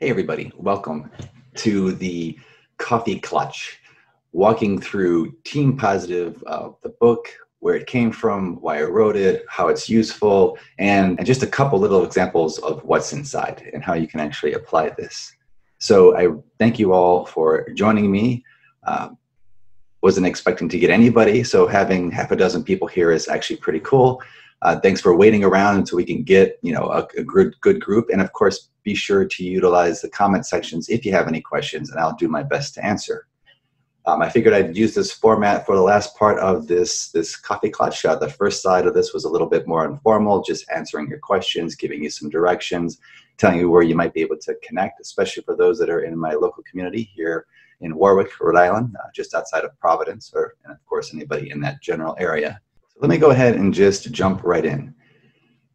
Hey everybody, welcome to the Kaffeeklatsch, walking through Team Positive, the book, where it came from, why I wrote it, how it's useful, and just a couple little examples of what's inside and how you can actually apply this. So I thank you all for joining me. Wasn't expecting to get anybody, so having half a dozen people here is actually pretty cool. Thanks for waiting around until we can get a good group, and of course be sure to utilize the comment sections if you have any questions, and I'll do my best to answer. I figured I'd use this format for the last part of this Kaffeeklatsch. The first side of this was a little bit more informal, just answering your questions, giving you some directions, telling you where you might be able to connect, especially for those that are in my local community here in Warwick, Rhode Island, just outside of Providence, and of course anybody in that general area. So let me go ahead and just jump right in.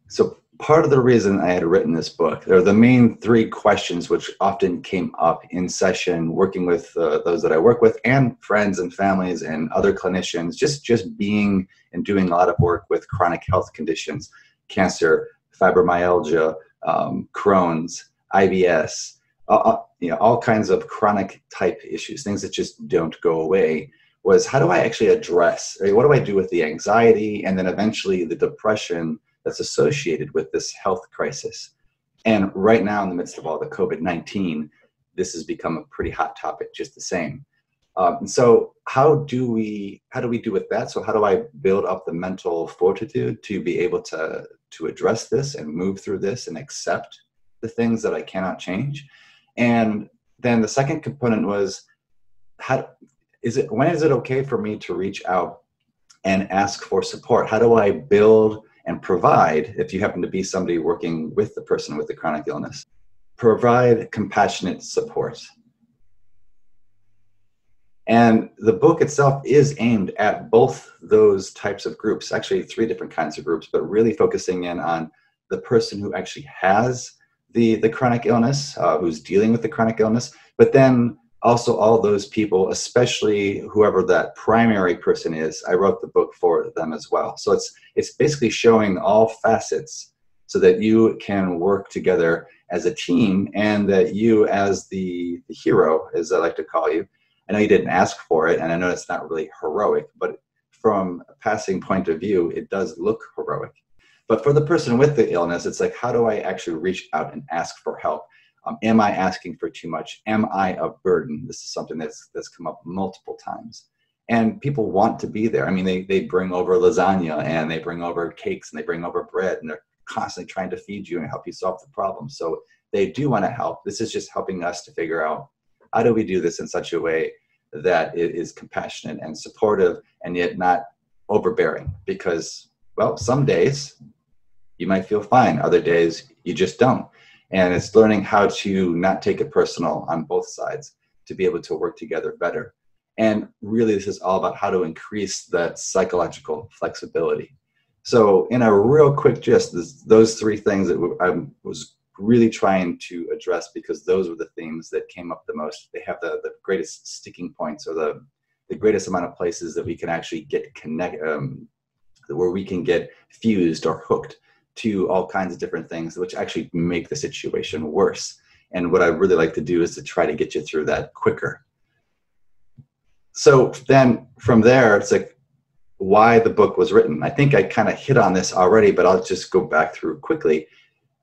So part of the reason I had written this book, there are the main three questions which often came up in session, working with those that I work with and friends and families and other clinicians, just being and doing a lot of work with chronic health conditions, cancer, fibromyalgia, Crohn's, IBS, all kinds of chronic type issues, things that just don't go away, was how do I actually address, what do I do with the anxiety and then eventually the depression that's associated with this health crisis? And right now, in the midst of all the COVID-19, this has become a pretty hot topic just the same. And so how do we do with that? So how do I build up the mental fortitude to be able to address this and move through this and accept the things that I cannot change? And then the second component was, when is it okay for me to reach out and ask for support? How do I build and provide, if you happen to be somebody working with the person with the chronic illness, provide compassionate support? And the book itself is aimed at both those types of groups, actually three different kinds of groups, but really focusing in on the person who actually has the chronic illness, who's dealing with the chronic illness, but then also all those people, especially whoever that primary person is. I wrote the book for them as well. So it's basically showing all facets so that you can work together as a team, and that you as the hero, as I like to call you. I know you didn't ask for it, and I know it's not really heroic, but from a passing point of view, it does look heroic. But for the person with the illness, it's like, how do I actually reach out and ask for help? Am I asking for too much? Am I a burden? This is something that's come up multiple times. And people want to be there. I mean, they bring over lasagna, and they bring over cakes, and they bring over bread, and they're constantly trying to feed you and help you solve the problem. So they do want to help. This is just helping us to figure out, how do we do this in such a way that it is compassionate and supportive and yet not overbearing? Because, well, some days you might feel fine. Other days you just don't. And it's learning how to not take it personal on both sides, to be able to work together better. And really, this is all about how to increase that psychological flexibility. So in a real quick gist, those three things that I was really trying to address, because those were the themes that came up the most. They have the greatest sticking points, or the greatest amount of places that we can actually get where we can get fused or hooked to all kinds of different things, which actually make the situation worse. And what I really like to do is to try to get you through that quicker. So then from there, it's like, why the book was written. I think I kind of hit on this already, but I'll just go back through quickly.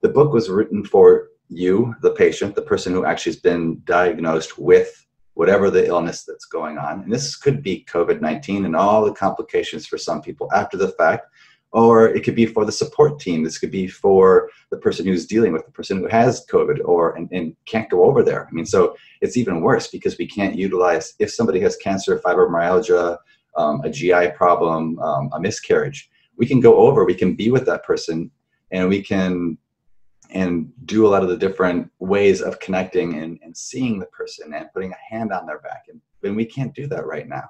The book was written for you, the patient, the person who actually has been diagnosed with whatever the illness that's going on. And this could be COVID-19 and all the complications for some people after the fact. Or it could be for the support team. This could be for the person who's dealing with the person who has COVID and can't go over there. I mean, so it's even worse, because we can't utilize, if somebody has cancer, fibromyalgia, a GI problem, a miscarriage, we can go over, we can be with that person, and we can do a lot of the different ways of connecting and seeing the person and putting a hand on their back. And we can't do that right now.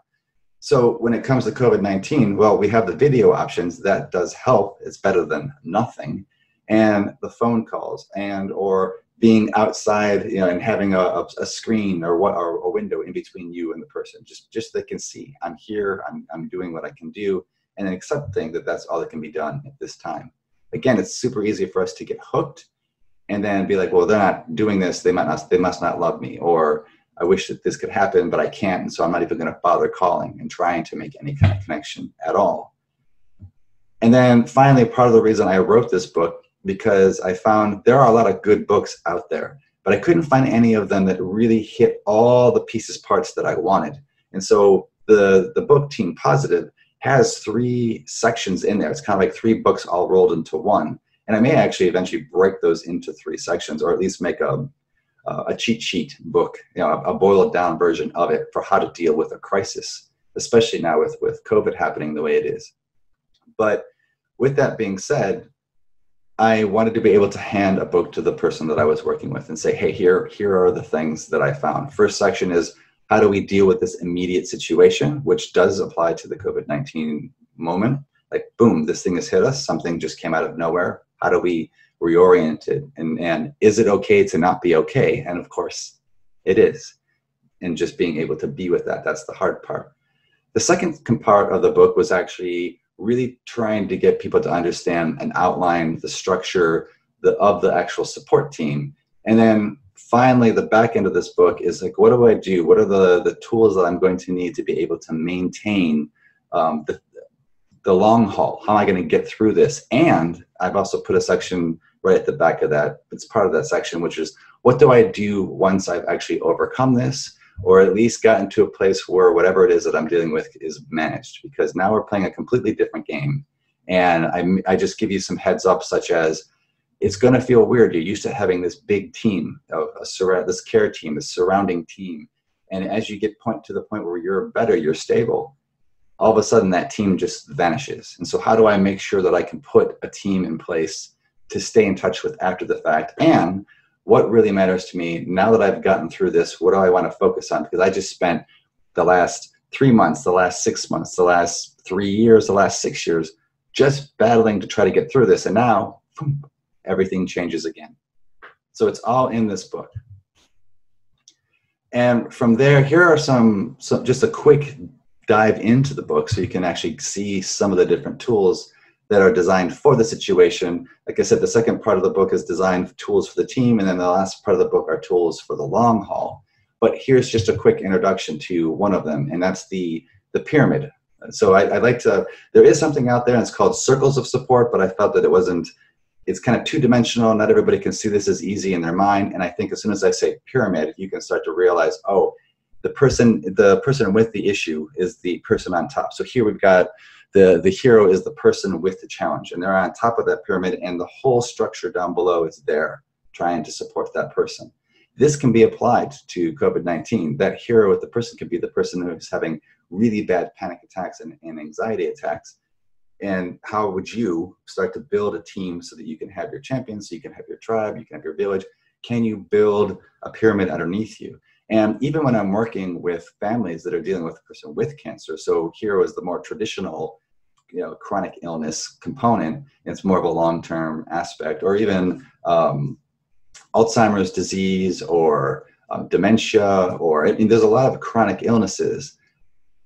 So when it comes to COVID-19, well, we have the video options. That does help. It's better than nothing. And the phone calls or being outside, and having a screen or a window in between you and the person, just they can see, I'm here, I'm doing what I can do, and accepting that that's all that can be done at this time. Again, it's super easy for us to get hooked and then be like, well, they're not doing this. They must not love me, or I wish that this could happen, but I can't. And so I'm not even going to bother calling and trying to make any kind of connection at all. And then finally, part of the reason I wrote this book, because I found there are a lot of good books out there, but I couldn't find any of them that really hit all the pieces, parts that I wanted. And so the book Team Positive has 3 sections in there. It's kind of like 3 books all rolled into one. And I may actually eventually break those into 3 sections, or at least make a cheat sheet book, a boiled down version of it for how to deal with a crisis, especially now with COVID happening the way it is. But with that being said, I wanted to be able to hand a book to the person that I was working with and say, hey, here are the things that I found. First section is, how do we deal with this immediate situation, which does apply to the COVID-19 moment. Like, boom, this thing has hit us. Something just came out of nowhere. How do we reorient it? And is it okay to not be okay? And of course, it is. And just being able to be with that, that's the hard part. The second part of the book was actually really trying to get people to understand and outline the structure of the actual support team. And then finally, the back end of this book is like, what do I do? What are the tools that I'm going to need to be able to maintain the long haul? How am I going to get through this? And I've also put a section right at the back of that. It's part of that section, which is, what do I do once I've actually overcome this, or at least gotten to a place where whatever it is that I'm dealing with is managed? Because now we're playing a completely different game. And I just give you some heads up, such as, it's going to feel weird. You're used to having this big team, this care team, this surrounding team. And as you get to the point where you're better, you're stable, all of a sudden that team just vanishes. And so how do I make sure that I can put a team in place to stay in touch with after the fact? And what really matters to me now that I've gotten through this, what do I want to focus on? Because I just spent the last 3 months, the last 6 months, the last 3 years, the last 6 years, just battling to try to get through this. And now, boom, everything changes again. So it's all in this book. And from there, here are some just a quick dive into the book so you can actually see some of the different tools that are designed for the situation. Like I said, the second part of the book is designed tools for the team, and then the last part of the book are tools for the long haul. But here's just a quick introduction to one of them, and that's the pyramid. So I like to, there is something out there, and it's called circles of support, but I felt that it's kind of two-dimensional. Not everybody can see this as easy in their mind. And I think as soon as I say pyramid, you can start to realize, oh, the person with the issue is the person on top. So here we've got the hero is the person with the challenge, and they're on top of that pyramid, and the whole structure down below is there trying to support that person. This can be applied to COVID-19. That hero with the person could be the person who's having really bad panic attacks and anxiety attacks. And how would you start to build a team so that you can have your champions, so you can have your tribe, you can have your village? Can you build a pyramid underneath you? And even when I'm working with families that are dealing with a person with cancer, so here is the more traditional, chronic illness component, and it's more of a long-term aspect, or even Alzheimer's disease, or dementia, or there's a lot of chronic illnesses.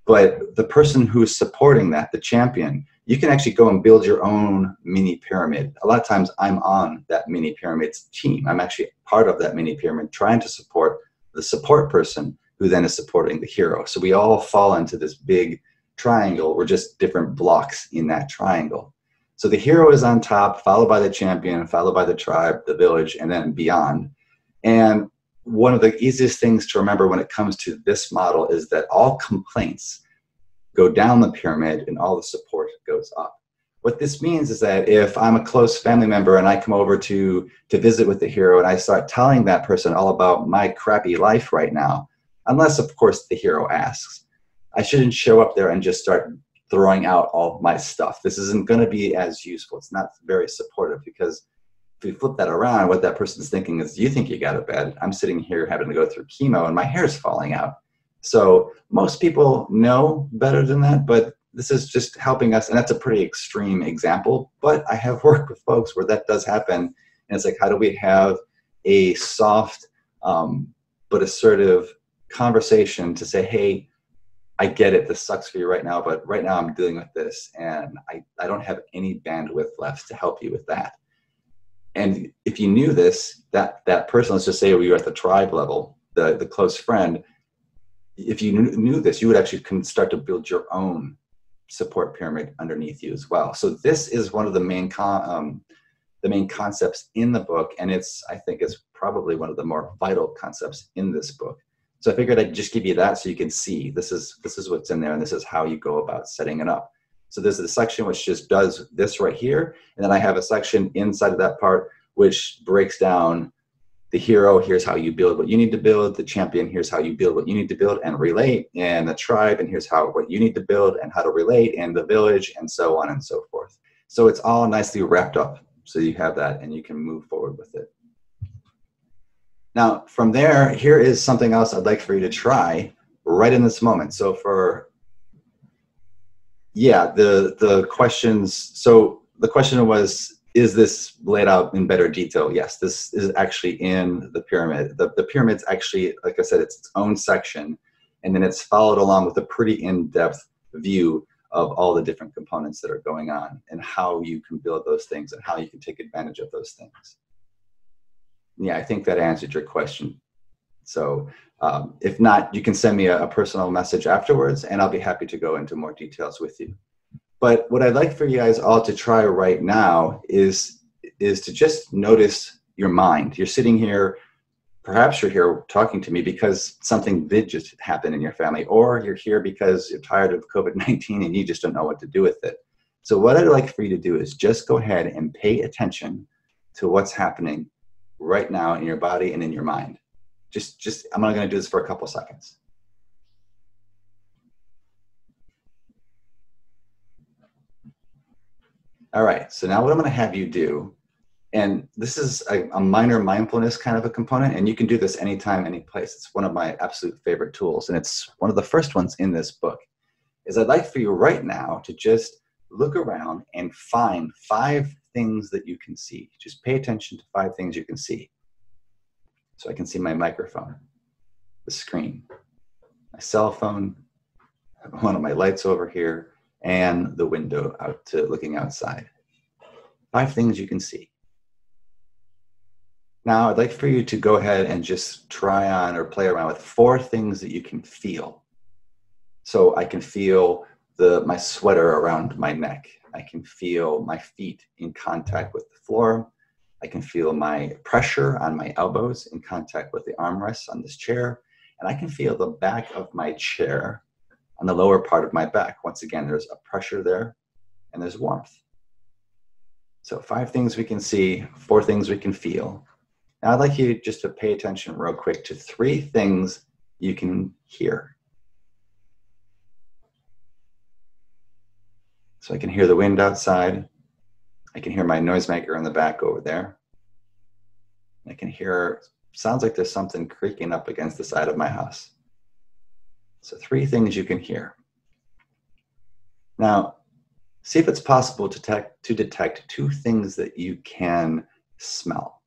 But the person who's supporting that, the champion, you can actually go and build your own mini pyramid. A lot of times I'm on that mini pyramid's team. I'm actually part of that mini pyramid trying to support the support person who then is supporting the hero. So we all fall into this big triangle. We're just different blocks in that triangle. So the hero is on top, followed by the champion, followed by the tribe, the village, and then beyond. And one of the easiest things to remember when it comes to this model is that all complaints go down the pyramid and all the support goes up. What this means is that if I'm a close family member and I come over to visit with the hero and I start telling that person all about my crappy life right now, unless of course the hero asks, I shouldn't show up there and just start throwing out all my stuff. This isn't going to be as useful. It's not very supportive, because if we flip that around, what that person's thinking is, you think you got it bad. I'm sitting here having to go through chemo and my hair's falling out. So most people know better than that, but this is just helping us. And that's a pretty extreme example, but I have worked with folks where that does happen. And it's like, how do we have a soft but assertive conversation to say, hey, I get it, this sucks for you right now, but right now I'm dealing with this, and I don't have any bandwidth left to help you with that. And if you knew this, that person, let's just say we were at the tribe level, the close friend, if you knew this, you would actually start to build your own support pyramid underneath you as well. So this is one of the main concepts in the book, and I think it's probably one of the more vital concepts in this book. So I figured I'd just give you that so you can see this is what's in there, and this is how you go about setting it up. So there's a section which just does this right here, and then I have a section inside of that part which breaks down the hero, here's how you build what you need to build, the champion, here's how you build what you need to build and relate, and the tribe, and here's what you need to build and how to relate, and the village, and so on and so forth. So it's all nicely wrapped up. So you have that and you can move forward with it. Now, from there, here is something else I'd like for you to try right in this moment. So the questions, so the question was, is this laid out in better detail? Yes, this is actually in the pyramid. The pyramid's actually, like I said, it's its own section, and then it's followed along with a pretty in-depth view of all the different components that are going on and how you can build those things and how you can take advantage of those things. Yeah, I think that answered your question. So if not, you can send me a personal message afterwards, and I'll be happy to go into more details with you. But what I'd like for you guys all to try right now is to just notice your mind. You're sitting here, perhaps you're here talking to me because something did just happen in your family, or you're here because you're tired of COVID-19 and you just don't know what to do with it. So what I'd like for you to do is just go ahead and pay attention to what's happening right now in your body and in your mind. I'm only going to do this for a couple seconds. All right, so now what I'm going to have you do, and this is a minor mindfulness kind of a component, and you can do this anytime, any place. It's one of my absolute favorite tools, and it's one of the first ones in this book, is I'd like for you right now to just look around and find 5 things that you can see. Just pay attention to 5 things you can see. So I can see my microphone, the screen, my cell phone, one of my lights over here, and the window out to looking outside. 5 things you can see. Now I'd like for you to go ahead and just try on or play around with 4 things that you can feel. So I can feel my sweater around my neck. I can feel my feet in contact with the floor. I can feel my pressure on my elbows in contact with the armrests on this chair. And I can feel the back of my chair on the lower part of my back. Once again, there's a pressure there and there's warmth. So 5 things we can see, 4 things we can feel. Now I'd like you just to pay attention real quick to 3 things you can hear. So I can hear the wind outside. I can hear my noisemaker in the back over there. I can hear, sounds like there's something creaking up against the side of my house. So 3 things you can hear. Now, see if it's possible to detect 2 things that you can smell.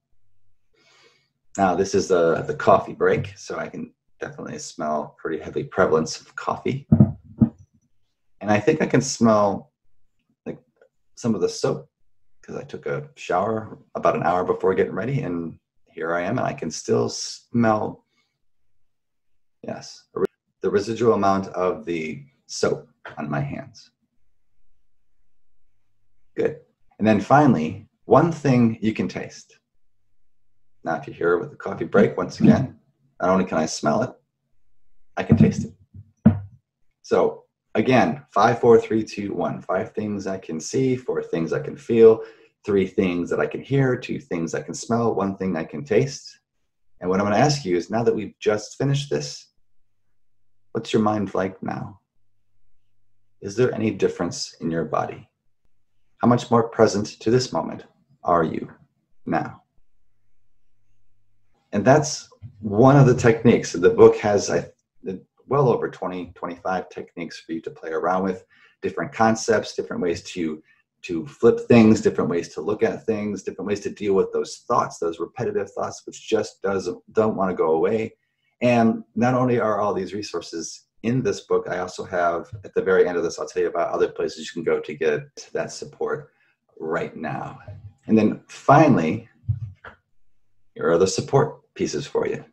Now, this is the coffee break, so I can definitely smell pretty heavy prevalence of coffee. And I think I can smell like some of the soap, because I took a shower about an hour before getting ready, and here I am, and I can still smell, yes, the residual amount of the soap on my hands. Good. And then finally, 1 thing you can taste. Now, if you hear it with the coffee break, once again, not only can I smell it, I can taste it. So again, 5, 4, 3, 2, 1. 5 things I can see, 4 things I can feel, 3 things that I can hear, 2 things I can smell, 1 thing I can taste. And what I'm going to ask you is, now that we've just finished this, what's your mind like now? Is there any difference in your body? How much more present to this moment are you now? And that's one of the techniques. The book has well over 20, 25 techniques for you to play around with, different concepts, different ways to flip things, different ways to look at things, different ways to deal with those thoughts, those repetitive thoughts, which just don't want to go away. And not only are all these resources in this book, I also have, at the very end of this, I'll tell you about other places you can go to get that support right now. And then finally, here are the support pieces for you.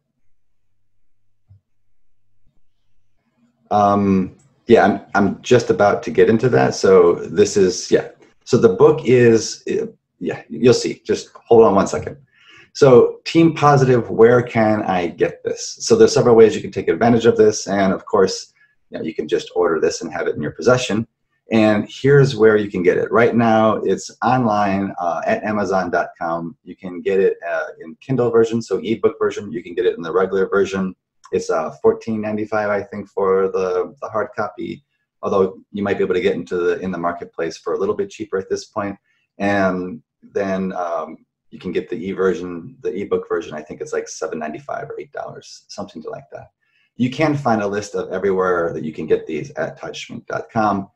Yeah, I'm just about to get into that. So this is, yeah. So the book is, yeah, you'll see. Just hold on one second. So Team Positive, where can I get this? So there's several ways you can take advantage of this. And of course, you know, you can just order this and have it in your possession. And here's where you can get it. Right now, it's online at Amazon.com. You can get it in Kindle version, so ebook version. You can get it in the regular version. It's $14.95, I think, for the hard copy. Although you might be able to get in the marketplace for a little bit cheaper at this point. And then you can get the e-version, the ebook version. I think it's like $7.95 or $8, something like that. You can find a list of everywhere that you can get these at toddschmenk.com.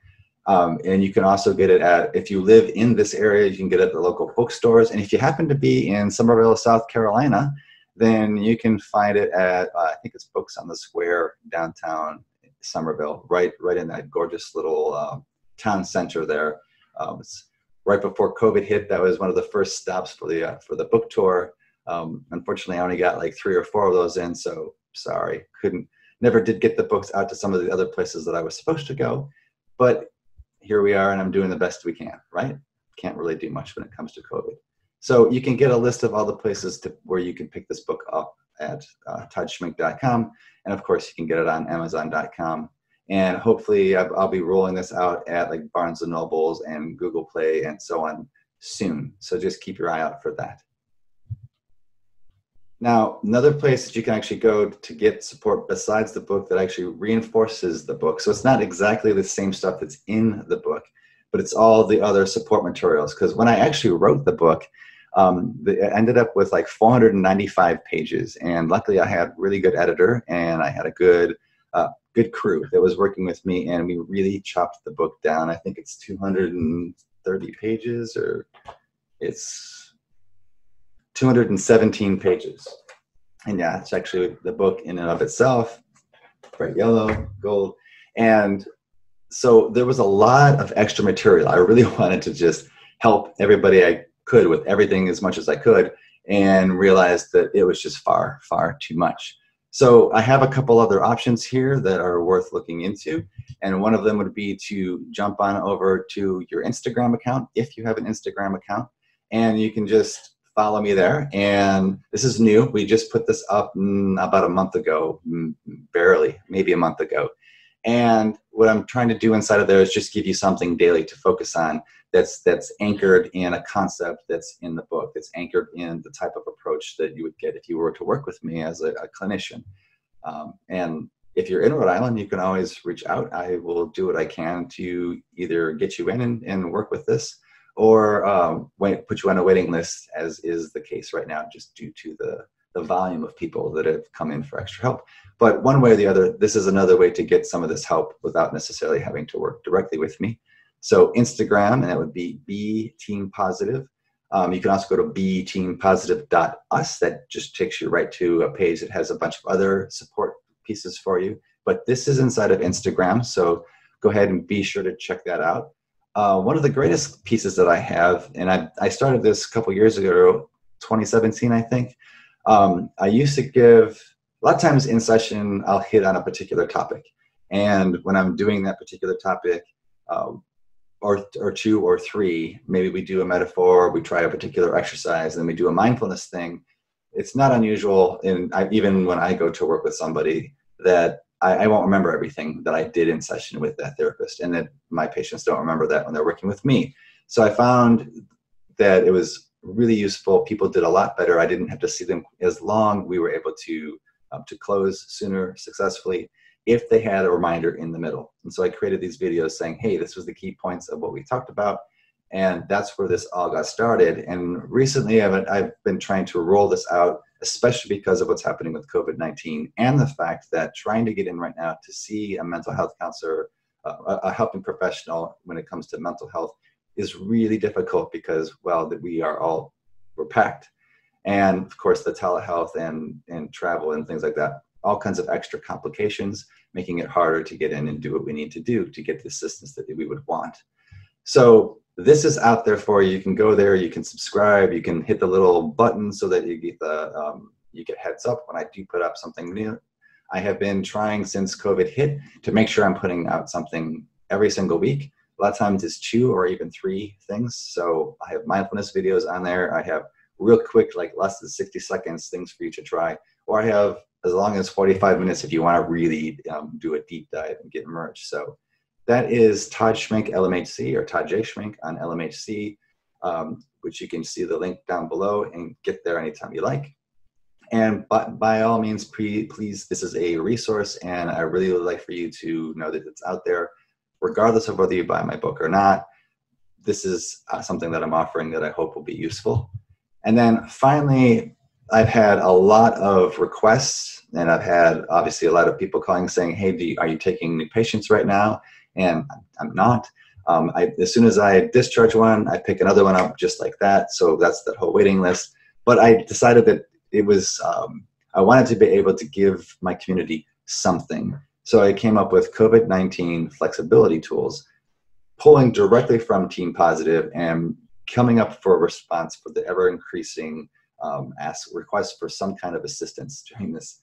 And you can also get it at, if you live in this area, you can get it at the local bookstores. And if you happen to be in Somerville, South Carolina, then you can find it at, I think it's Books on the Square, downtown Somerville, right in that gorgeous little town center there. It's right before COVID hit. That was one of the first stops for the book tour. Unfortunately, I only got like 3 or 4 of those in, so sorry, never did get the books out to some of the other places that I was supposed to go. But here we are, and I'm doing the best we can, right? Can't really do much when it comes to COVID. So you can get a list of all the places where you can pick this book up at toddschmenk.com. And of course, you can get it on Amazon.com. And hopefully I'll be rolling this out at like Barnes & Nobles and Google Play and so on soon. So just keep your eye out for that. Now, another place that you can actually go to get support besides the book that actually reinforces the book. So it's not exactly the same stuff that's in the book, but it's all the other support materials. Because when I actually wrote the book, it ended up with like 495 pages. And luckily I had a really good editor, and I had a good crew that was working with me, and we really chopped the book down. I think it's 230 pages, or it's 217 pages. And yeah, it's actually the book in and of itself, bright yellow, gold. And so there was a lot of extra material. I really wanted to just help everybody I could with everything as much as I could, and realized that it was just far, far too much. So I have a couple other options here that are worth looking into. And one of them would be to jump on over to your Instagram account, if you have an Instagram account, and you can just follow me there. And this is new. We just put this up about a month ago, barely, maybe a month ago. And what I'm trying to do inside of there is just give you something daily to focus on that's anchored in a concept that's in the book, that's anchored in the type of approach that you would get if you were to work with me as a clinician. And if you're in Rhode Island, you can always reach out. I will do what I can to either get you in and work with this, or put you on a waiting list, as is the case right now, just due to the volume of people that have come in for extra help. But one way or the other, this is another way to get some of this help without necessarily having to work directly with me. So Instagram, and that would be Team Positive. You can also go to beteampositive.us. That just takes you right to a page that has a bunch of other support pieces for you. But this is inside of Instagram, so go ahead and be sure to check that out. One of the greatest pieces that I have, and I started this a couple years ago, 2017, I think. I used to give, a lot of times in session, I'll hit on a particular topic. And when I'm doing that particular topic, or 2 or 3, maybe we do a metaphor, we try a particular exercise, and then we do a mindfulness thing. It's not unusual, even when I go to work with somebody, that I won't remember everything that I did in session with that therapist, and that my patients don't remember that when they're working with me. So I found that it was really useful. People did a lot better. I didn't have to see them as long. We were able to close sooner successfully if they had a reminder in the middle. And so I created these videos saying, hey, this was the key points of what we talked about. And that's where this all got started. And recently I've been trying to roll this out, especially because of what's happening with COVID-19 and the fact that trying to get in right now to see a mental health counselor, a helping professional when it comes to mental health, is really difficult because, well, we're packed. And of course the telehealth and travel and things like that, all kinds of extra complications, making it harder to get in and do what we need to do to get the assistance that we would want. So this is out there for you. You can go there, you can subscribe, you can hit the little button so that you get the you get heads up when I do put up something new. I have been trying since COVID hit to make sure I'm putting out something every single week. A lot of times it's 2 or even 3 things. So I have mindfulness videos on there. I have real quick, like less than 60 seconds things for you to try. Or I have as long as 45 minutes if you want to really do a deep dive and get immersed. So that is Todd Schmenk, LMHC, or Todd J. Schmenk on LMHC, which you can see the link down below and get there anytime you like. And by all means, please, this is a resource, and I really would like for you to know that it's out there, regardless of whether you buy my book or not. This is something that I'm offering that I hope will be useful. And then finally, I've had a lot of requests, and I've had obviously a lot of people calling saying, hey, are you taking new patients right now? And I'm not. As soon as I discharge one, I pick another one up just like that. So that's the whole waiting list. But I decided that it was, I wanted to be able to give my community something. So I came up with COVID-19 flexibility tools, pulling directly from Team Positive and coming up for a response for the ever-increasing requests for some kind of assistance during this,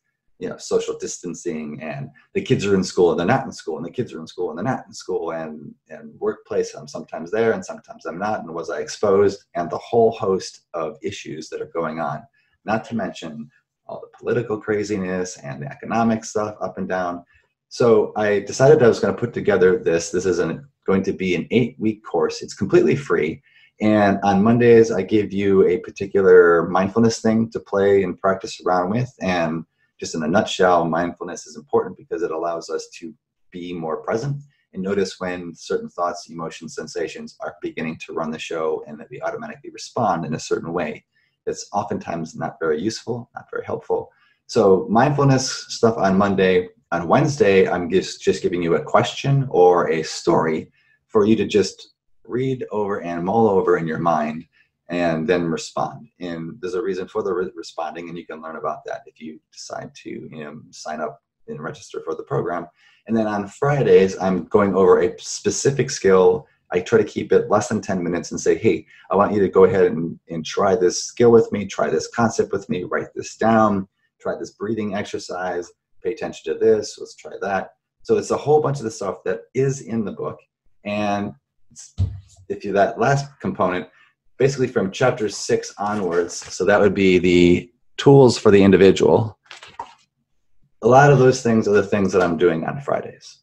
social distancing, and the kids are in school and they're not in school, and the kids are in school and they're not in school, and workplace, I'm sometimes there and sometimes I'm not, and was I exposed, and the whole host of issues that are going on, not to mention all the political craziness and the economic stuff up and down. So I decided I was going to put together this is going to be an 8-week course. It's completely free. And on Mondays, I give you a particular mindfulness thing to play and practice around with. And just in a nutshell, mindfulness is important because it allows us to be more present and notice when certain thoughts, emotions, sensations are beginning to run the show, and that we automatically respond in a certain way. It's oftentimes not very useful, not very helpful. So mindfulness stuff on Monday. On Wednesday, I'm just giving you a question or a story for you to just read over and mull over in your mind and then respond. And there's a reason for the responding, and you can learn about that if you decide to sign up and register for the program. And then on Fridays, I'm going over a specific skill. I try to keep it less than 10 minutes and say, hey, I want you to go ahead and try this skill with me, try this concept with me, write this down, try this breathing exercise, pay attention to this, let's try that. So it's a whole bunch of the stuff that is in the book. And that last component, basically from chapter 6 onwards, so that would be the tools for the individual. A lot of those things are the things that I'm doing on Fridays.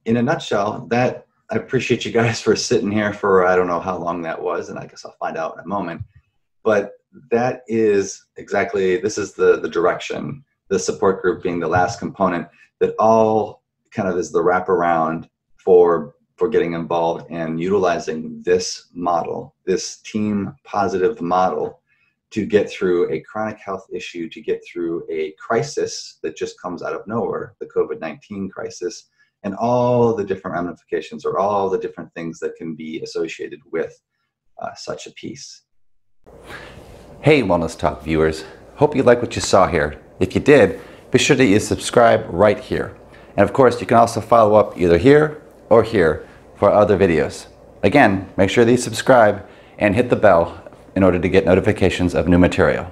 In a nutshell, I appreciate you guys for sitting here for, I don't know how long that was, and I guess I'll find out in a moment. But that is exactly, this is the direction, the support group being the last component, that all kind of is the wraparound for getting involved and utilizing this model, this team positive model, to get through a chronic health issue, to get through a crisis that just comes out of nowhere, the COVID-19 crisis, and all the different ramifications or all the different things that can be associated with such a piece. Hey Wellness Talk viewers, hope you like what you saw here. If you did, be sure that you subscribe right here. And of course, you can also follow up either here or here for other videos. Again, make sure that you subscribe and hit the bell in order to get notifications of new material.